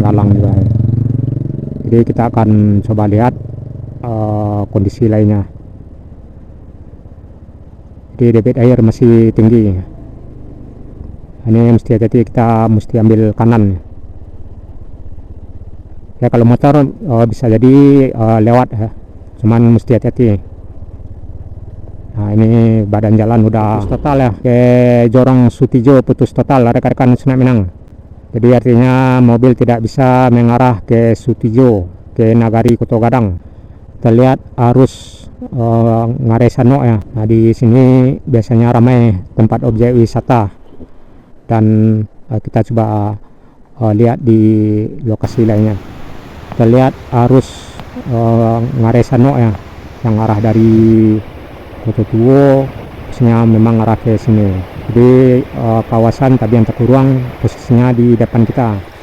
galang juga. Jadi kita akan coba lihat kondisi lainnya. Jadi debit air masih tinggi. Ini mesti hati-hati, kita mesti ambil kanan. Ya kalau motor bisa jadi lewat ya, cuman mesti hati-hati. Nah ini badan jalan udah putus total ya, ke Jorong Sutijo putus total rekan-rekan Senak Minang. Jadi artinya mobil tidak bisa mengarah ke Sutijo, ke Nagari Koto Gadang. Kita lihat arus Ngarai Sanok ya. Nah di sini biasanya ramai tempat objek wisata, dan kita coba lihat di lokasi lainnya. Kita lihat arus Ngarai Sanok ya, yang arah dari Koto Tuo, posisinya memang arah ke sini. Jadi kawasan Tabian Takurang posisinya di depan kita.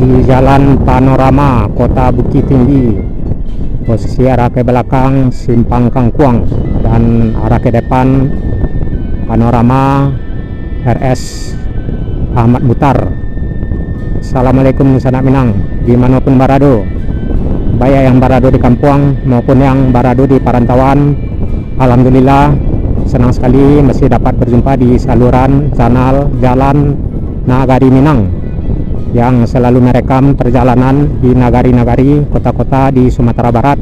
Di Jalan Panorama Kota Bukit Tinggi, posisi arah ke belakang Simpang Kangkuang, dan arah ke depan Panorama RS Ahmad Mutar. Assalamualaikum Sanak Minang, dimanapun berada, baik yang berada di kampung maupun yang berada di perantauan. Alhamdulillah senang sekali masih dapat berjumpa di saluran channel Jalan Nagari Minang yang selalu merekam perjalanan di nagari-nagari kota-kota di Sumatera Barat.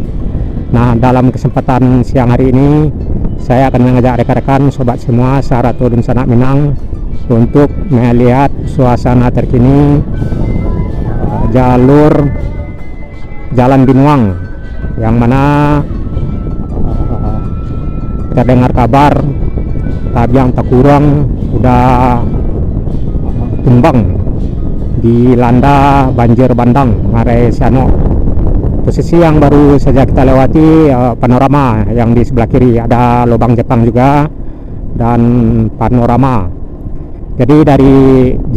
Nah, dalam kesempatan siang hari ini saya akan mengajak rekan-rekan sobat semua Sarato dan Sanak Minang untuk melihat suasana terkini jalur Jalan Binuang, yang mana kita dengar kabar Tabiang Takurang udah tumbang dilanda banjir bandang Ngarai Sanok. Posisi yang baru saja kita lewati Panorama, yang di sebelah kiri ada lubang Jepang juga, dan Panorama. Jadi dari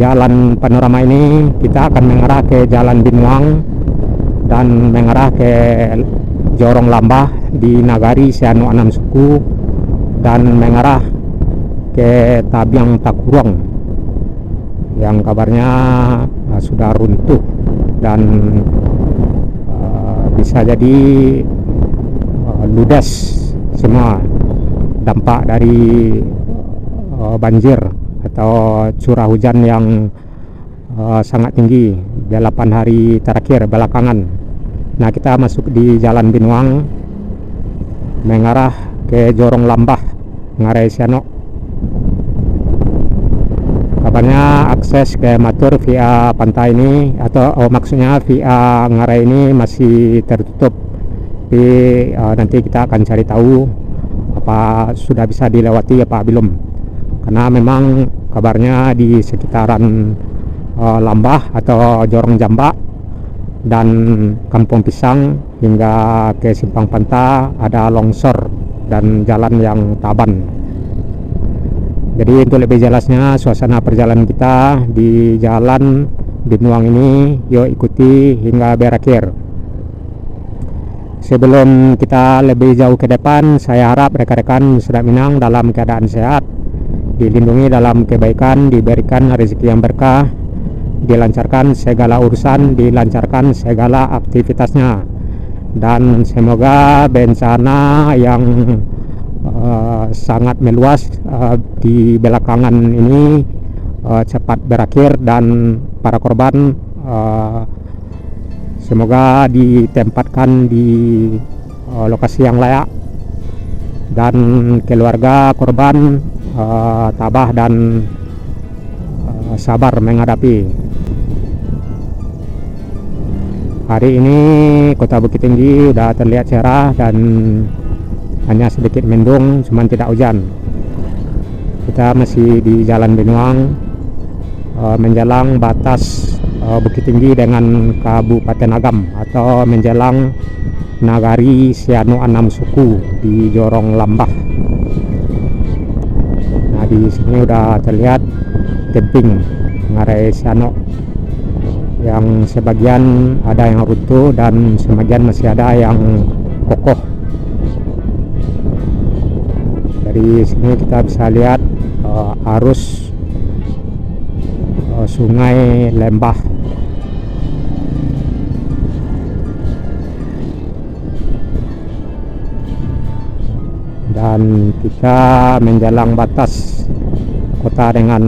Jalan Panorama ini kita akan mengarah ke Jalan Binuang dan mengarah ke Jorong Lambah di Nagari Sanok 6 suku, dan mengarah ke Tabiang Takurang yang kabarnya sudah runtuh, dan bisa jadi ludes semua dampak dari banjir atau curah hujan yang sangat tinggi 8 hari terakhir belakangan. Nah, kita masuk di Jalan Binuang mengarah ke Jorong Lambah Ngarai Sanok. Kabarnya akses ke Matur via pantai ini, atau maksudnya via Ngarai ini masih tertutup. Tapi nanti kita akan cari tahu apa sudah bisa dilewati apa belum, karena memang kabarnya di sekitaran Lambah atau Jorong Jambak dan Kampung Pisang hingga ke Simpang Panta ada longsor dan jalan yang taban. Jadi untuk lebih jelasnya suasana perjalanan kita di Jalan Binuang ini, yuk ikuti hingga berakhir. Sebelum kita lebih jauh ke depan, saya harap rekan-rekan Sedap Minang dalam keadaan sehat, dilindungi dalam kebaikan, diberikan rezeki yang berkah, dilancarkan segala urusan, dilancarkan segala aktivitasnya, dan semoga bencana yang sangat meluas di belakangan ini cepat berakhir, dan para korban semoga ditempatkan di lokasi yang layak, dan keluarga korban tabah dan sabar menghadapi. Hari ini Kota Bukit Tinggi sudah terlihat cerah dan hanya sedikit mendung, cuman tidak hujan. Kita masih di Jalan Benuang, menjelang batas Bukit Tinggi dengan Kabupaten Agam, atau menjelang Nagari Siano Anam Suku di Jorong Lambah. Nah, di sini udah terlihat tebing Ngarai Siano, yang sebagian ada yang runtuh dan sebagian masih ada yang kokoh. Dari sini kita bisa lihat arus Sungai Lembah. Dan kita menjelang batas kota dengan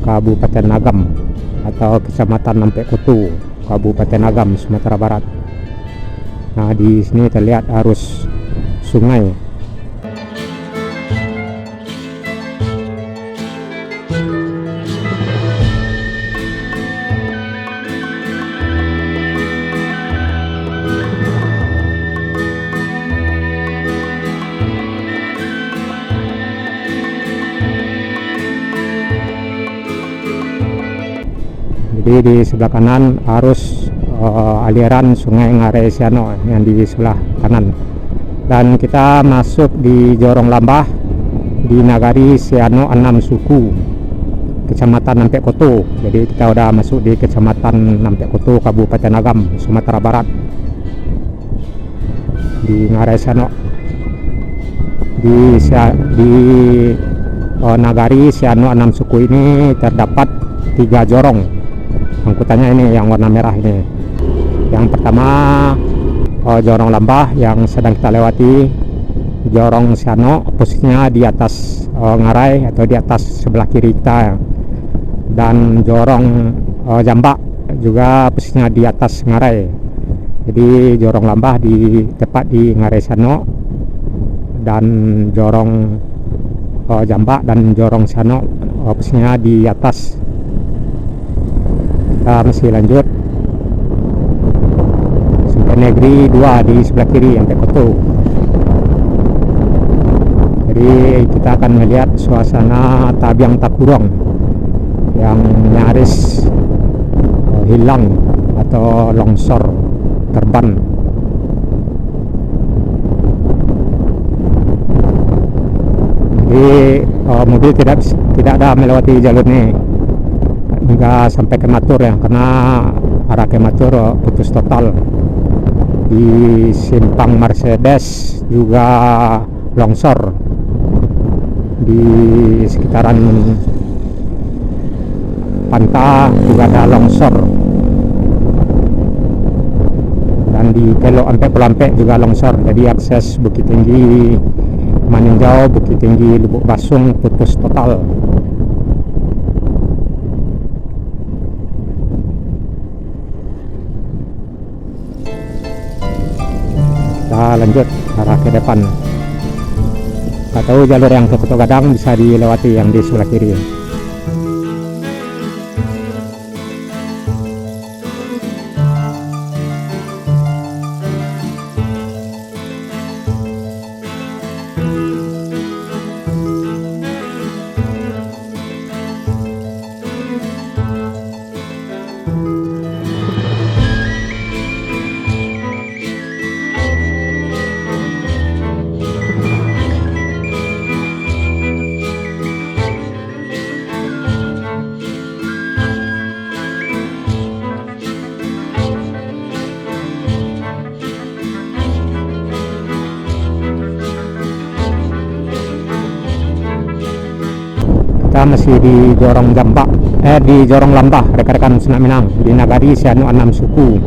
Kabupaten Agam atau Kecamatan Nampe Kutu, Kabupaten Agam, Sumatera Barat. Nah, di sini terlihat arus sungai. Jadi di sebelah kanan arus aliran Sungai Ngarai Siano yang di sebelah kanan, dan kita masuk di Jorong Lambah di Nagari Siano Anam Suku, Kecamatan Nampe Koto. Jadi kita udah masuk di Kecamatan Nampe Koto, Kabupaten Agam, Sumatera Barat, di Ngarai Siano. Di Nagari Siano Anam Suku ini terdapat 3 jorong. Angkutannya ini yang warna merah ini. Yang pertama Jorong Lambah yang sedang kita lewati, Jorong Siano posisinya di atas Ngarai atau di atas sebelah kiri kita, dan Jorong Jambak juga posisinya di atas Ngarai. Jadi Jorong Lambah di tepat di Ngarai Siano, dan Jorong Jambak dan Jorong Siano posisinya di atas. Kita masih lanjut sampai Negeri 2 di sebelah kiri yang Koto. Jadi kita akan melihat suasana Tabiang Takurong yang nyaris hilang atau longsor terban. Jadi mobil tidak ada melewati jalur ini hingga sampai ke Matur ya, karena arah ke Matur putus total. Di Simpang Mercedes juga longsor, di sekitaran Panta juga ada longsor, dan di Kelok sampai Pelampe juga longsor. Jadi akses Bukit Tinggi Maninjau, Bukit Tinggi Lubuk Basung putus total. Kita lanjut arah ke depan. Nggak tahu jalur yang ke Koto Gadang bisa dilewati yang di sebelah kiri. kita masih di Jorong Jambak, di Jorong Lambah, rekan-rekan Senak Minang, di Nagari Sianu Anam Suku,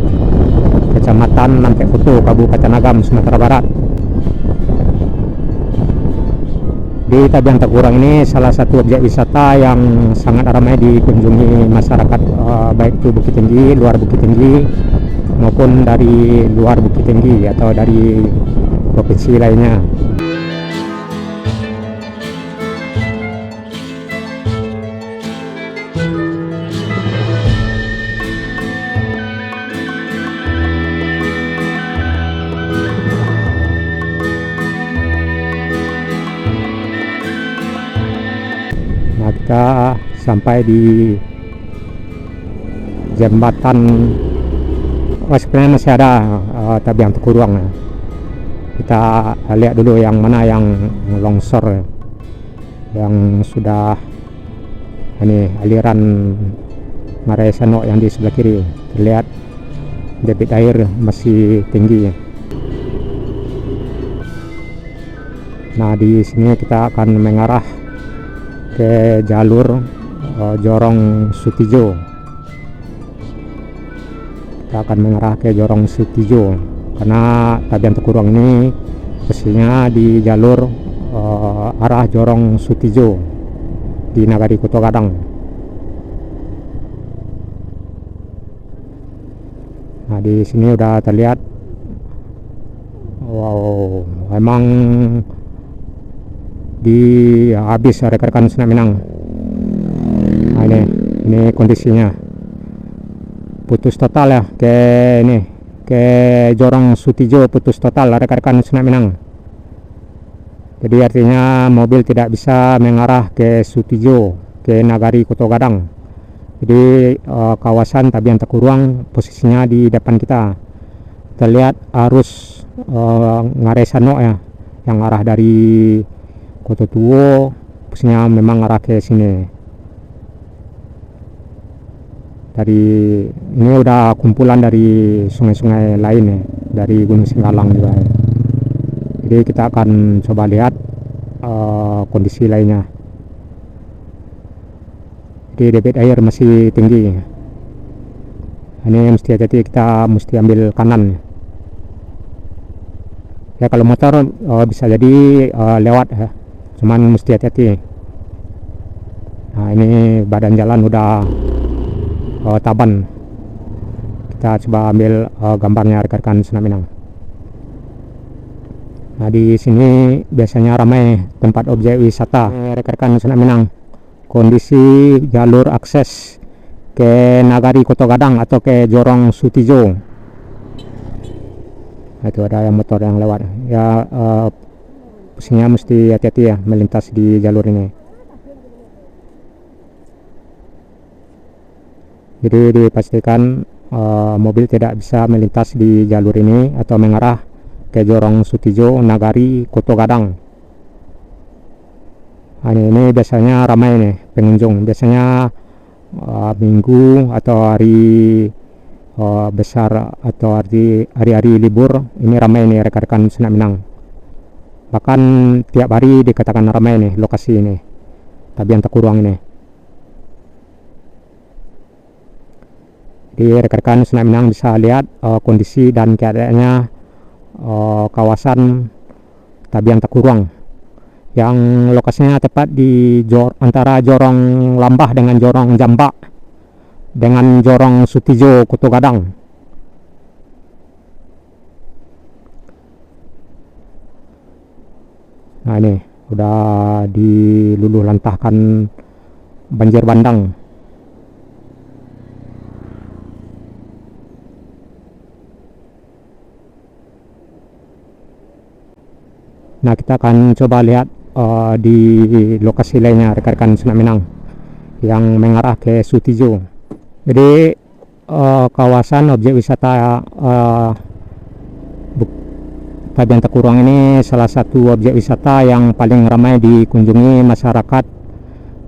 Kecamatan Nampe Foto, Kabupaten Agam, Sumatera Barat. Di Tabian Takurang ini salah satu objek wisata yang sangat ramai dikunjungi masyarakat, baik itu Bukit Tinggi, luar Bukit Tinggi, maupun dari luar Bukit Tinggi atau dari provinsi lainnya. Nah, kita sampai di jembatan, sebenarnya masih ada Tabian Takurang. Kita lihat dulu yang mana yang longsor, yang sudah ini aliran Ngarai Sanok yang di sebelah kiri, terlihat debit air masih tinggi. Nah, di sini kita akan mengarah ke jalur Jorong Sutijo. Kita akan mengarah ke Jorong Sutijo karena Tabian Takurang ini posisinya di jalur arah Jorong Sutijo di Nagari Kuto Gadang. Nah, di sini udah terlihat, wow, emang di habis rekan-rekan Senak Minang. Nah, ini kondisinya putus total ya, ke Jorong Sutijo putus total rekan-rekan Senak Minang. Jadi artinya mobil tidak bisa mengarah ke Sutijo, ke Nagari Kuto Gadang. Jadi kawasan Tabian Takurang posisinya di depan kita. Terlihat arus Ngarai Sanok ya, yang arah dari Kota Tuo, posisinya memang arah ke sini. Dari ini udah kumpulan dari sungai-sungai lain ya, dari Gunung Singgalang juga ya. Jadi kita akan coba lihat kondisi lainnya. Jadi debit air masih tinggi. Ini mesti hati-hati, kita mesti ambil kanan. Ya kalau motor bisa jadi lewat ya, cuman mesti hati-hati. Nah, ini badan jalan udah taban. Kita coba ambil gambarnya rekan-rekan Senak Minang. Nah, di sini biasanya ramai tempat objek wisata rekan-rekan Senak Minang. Kondisi jalur akses ke Nagari Kuto Gadang atau ke Jorong Sutijo. Nah, itu ada yang motor yang lewat. Ya posisinya mesti hati-hati ya melintas di jalur ini. Jadi dipastikan mobil tidak bisa melintas di jalur ini atau mengarah ke Jorong Sutijo, Nagari Kuto Gadang. Nah, ini biasanya ramai nih pengunjung. Biasanya minggu atau hari besar atau hari-hari libur ini ramai nih rekan-rekan Senak Minang. Bahkan tiap hari dikatakan ramai nih lokasi ini Tabian Takurang ini. Di rekan-rekan Senak Minang bisa lihat kondisi dan keadaannya kawasan Tabian Takurang yang lokasinya tepat di antara Jorong Lambah dengan Jorong Jambak dengan Jorong Sutijo Kuto Gadang. Nah, ini udah diluluh lantahkan banjir bandang. Nah, kita akan coba lihat di lokasi lainnya rekan-rekan Senak Minang yang mengarah ke Sutijo. Jadi kawasan objek wisata Tabian Takurang ini salah satu objek wisata yang paling ramai dikunjungi masyarakat,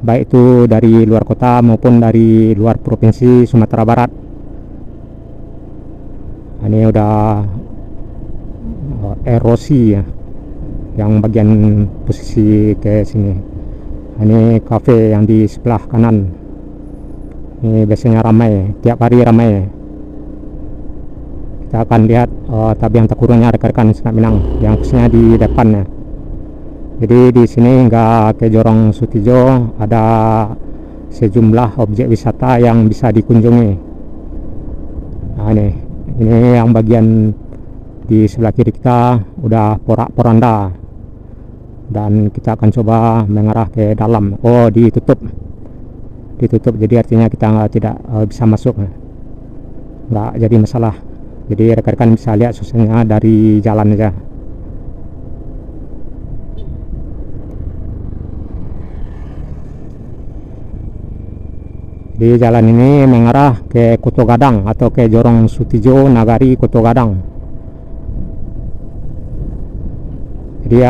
baik itu dari luar kota maupun dari luar provinsi Sumatera Barat. Ini udah erosi ya, yang bagian posisi ke sini. Ini kafe yang di sebelah kanan. Ini biasanya ramai, tiap hari ramai. Kita akan lihat tabiang takurungnya rekan-rekan Senak Minang yang khususnya di depannya. Jadi di sini hingga ke Jorong Sutijo ada sejumlah objek wisata yang bisa dikunjungi. Nah, ini yang bagian di sebelah kiri kita udah porak-poranda, dan kita akan coba mengarah ke dalam. Oh, ditutup, jadi artinya kita tidak bisa masuk, nggak jadi masalah. Jadi rekan-rekan bisa lihat suasananya dari jalan aja. Di jalan ini mengarah ke Koto Gadang atau ke Jorong Sutijo Nagari Koto Gadang. Jadi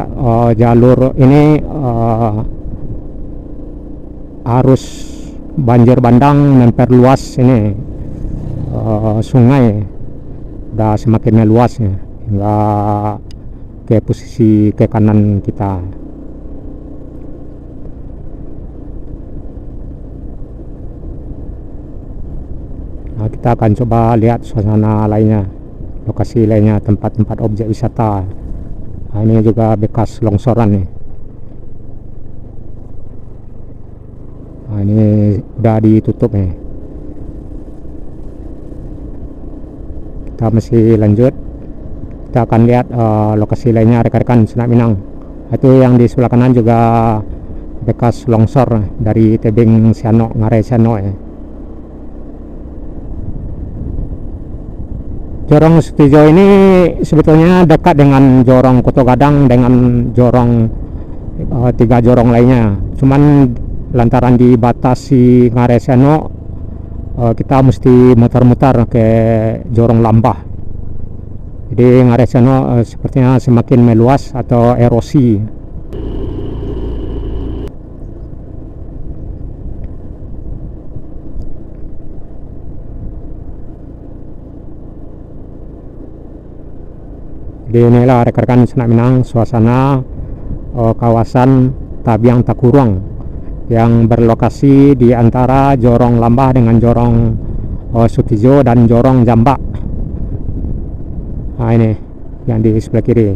jalur ini arus banjir bandang memperluas ini sungai udah semakin meluas ya, hingga ke posisi ke kanan kita. Nah, kita akan coba lihat suasana lainnya, lokasi lainnya, tempat-tempat objek wisata. Nah, ini juga bekas longsoran nih. Nah, ini udah ditutup nih. Kita masih lanjut. Kita akan lihat lokasi lainnya rekan-rekan Senak Minang. Itu yang di sebelah kanan juga bekas longsor dari tebing Sianok, Ngarai Sianok ya. Jorong Sutijo ini sebetulnya dekat dengan Jorong Koto Gadang dengan Jorong 3 jorong lainnya. Cuman lantaran dibatasi Ngarai Sianok, kita mesti mutar-mutar ke Jorong Lambah. Jadi Ngarai Sianok sepertinya semakin meluas atau erosi. Jadi inilah rekan-rekan Senak Minang suasana kawasan Tabiang Takurung yang berlokasi di antara Jorong Lambah dengan Jorong Sutijo dan Jorong Jambak. Nah, ini yang di sebelah kiri.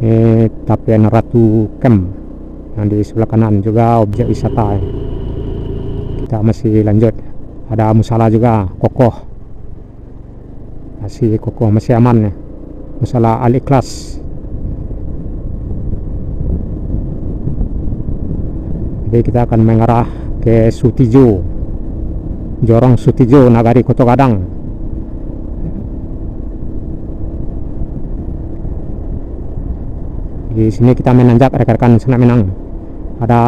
Ini Tapian Ratu Camp yang di sebelah kanan juga objek wisata. Kita masih lanjut. Ada musala juga kokoh. Masih kokoh, masih aman ya. Musala Al-Ikhlas. Jadi kita akan mengarah ke Sutijo, Jorong Sutijo Nagari Koto Gadang. Di sini kita menanjak rekan-rekan Senak Minang. Ada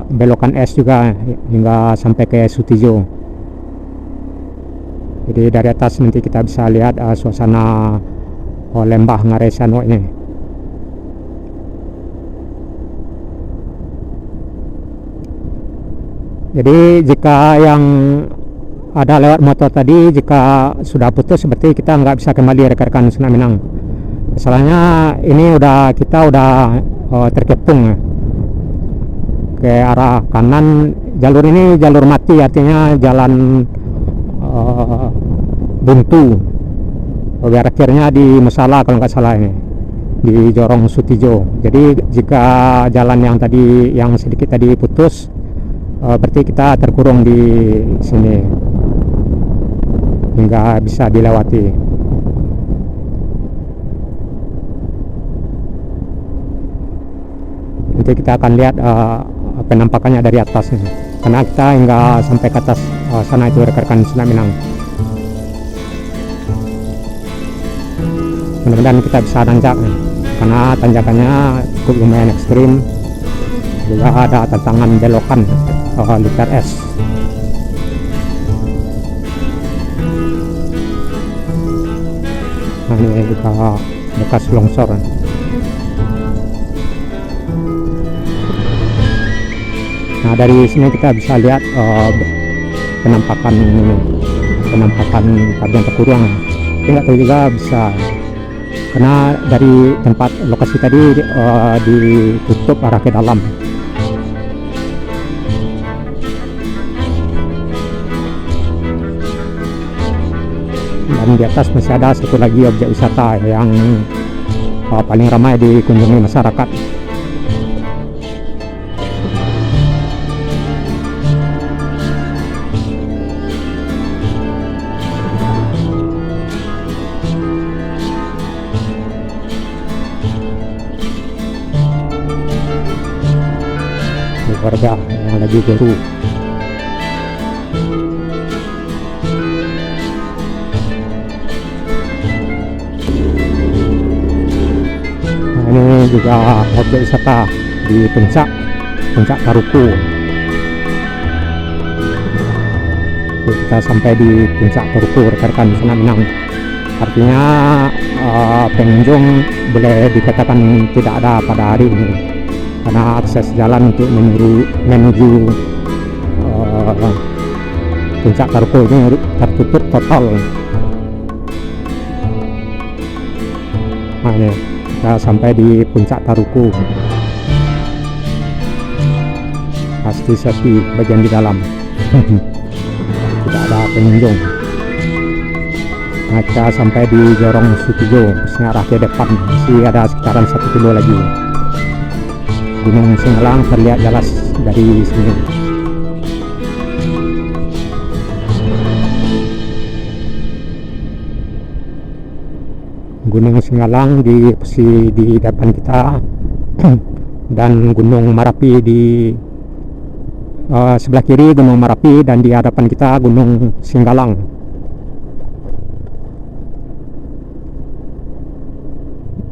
belokan es juga hingga sampai ke Sutijo. Jadi dari atas nanti kita bisa lihat suasana lembah Ngarai Sianok ini. Jadi jika yang ada lewat motor tadi, jika sudah putus berarti kita nggak bisa kembali rekan-rekan Senak Minang. Masalahnya ini kita udah terkepung ke arah kanan. Jalur ini jalur mati, artinya jalan buntu. Akhirnya di Musala kalau nggak salah ini di Jorong Sutijo. Jadi jika jalan yang tadi yang sedikit tadi putus, berarti kita terkurung di sini hingga bisa dilewati. Nanti kita akan lihat penampakannya dari atas nih, karena kita hingga sampai ke atas sana itu rekan-rekan Senak Minang. Mudah-mudahan kita bisa nanjak nih, karena tanjakannya cukup lumayan ekstrim. Juga ada tantangan belokan liter es. Nah, ini juga bekas longsor. Nah, dari sini kita bisa lihat penampakan Tabiang Takurung. Tapi nggak tahu juga bisa karena dari tempat lokasi tadi ditutup arah ke dalam. Dan di atas masih ada satu lagi objek wisata yang paling ramai dikunjungi masyarakat. Warga yang lagi baru. Nah, ini juga objek wisata di puncak Taruku. Kita sampai di puncak Taruku, rekan-rekan Senak Minang. Artinya pengunjung boleh dikatakan tidak ada pada hari ini, karena akses jalan untuk menuju puncak Taruku ini tertutup total. Nah, ini kita sampai di puncak Taruku, pasti sepi bagian di dalam. Tidak ada pengunjung. Nah, kita sampai di Jorong Sutijo, busnya arah ke depan, masih ada sekitaran 1 kilo lagi. Gunung Singgalang terlihat jelas dari sini. Gunung Singgalang di posisi di depan kita dan Gunung Merapi di sebelah kiri, Gunung Merapi, dan di hadapan kita Gunung Singgalang.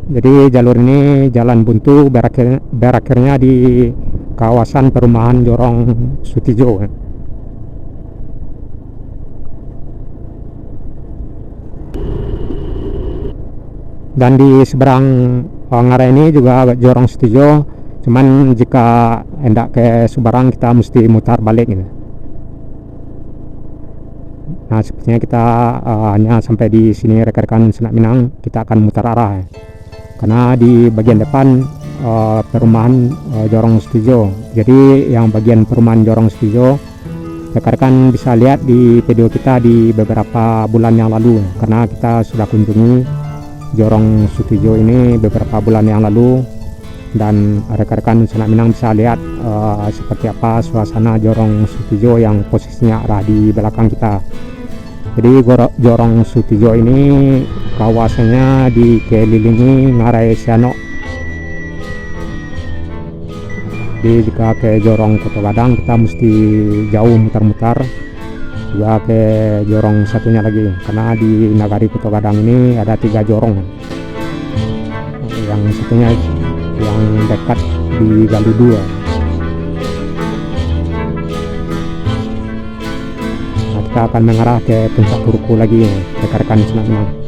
Jadi jalur ini jalan buntu, berakhirnya di kawasan perumahan Jorong Sutijo. Dan di seberang ngarai ini juga Jorong Sutijo, cuman jika hendak ke Subarang kita mesti mutar balik gitu. Nah, sepertinya kita hanya sampai di sini, rekan-rekan Senak Minang. Kita akan mutar arah karena di bagian depan perumahan Jorong Sutijo. Jadi yang bagian perumahan Jorong Sutijo rekan-rekan bisa lihat di video kita di beberapa bulan yang lalu, karena kita sudah kunjungi Jorong Sutijo ini beberapa bulan yang lalu, dan rekan-rekan Senak Minang bisa lihat seperti apa suasana Jorong Sutijo yang posisinya ada di belakang kita. Jadi Jorong Sutijo ini kawasannya dikelilingi ngarai Sianok. Jadi jika ke Jorong Koto Gadang kita mesti jauh mutar-mutar, juga ke jorong satunya lagi, karena di Nagari Koto Gadang ini ada 3 jorong. Yang satunya yang dekat di Galudu. Kita akan mengarah ke puncak Taruku lagi, rekan-rekan Senak Minang.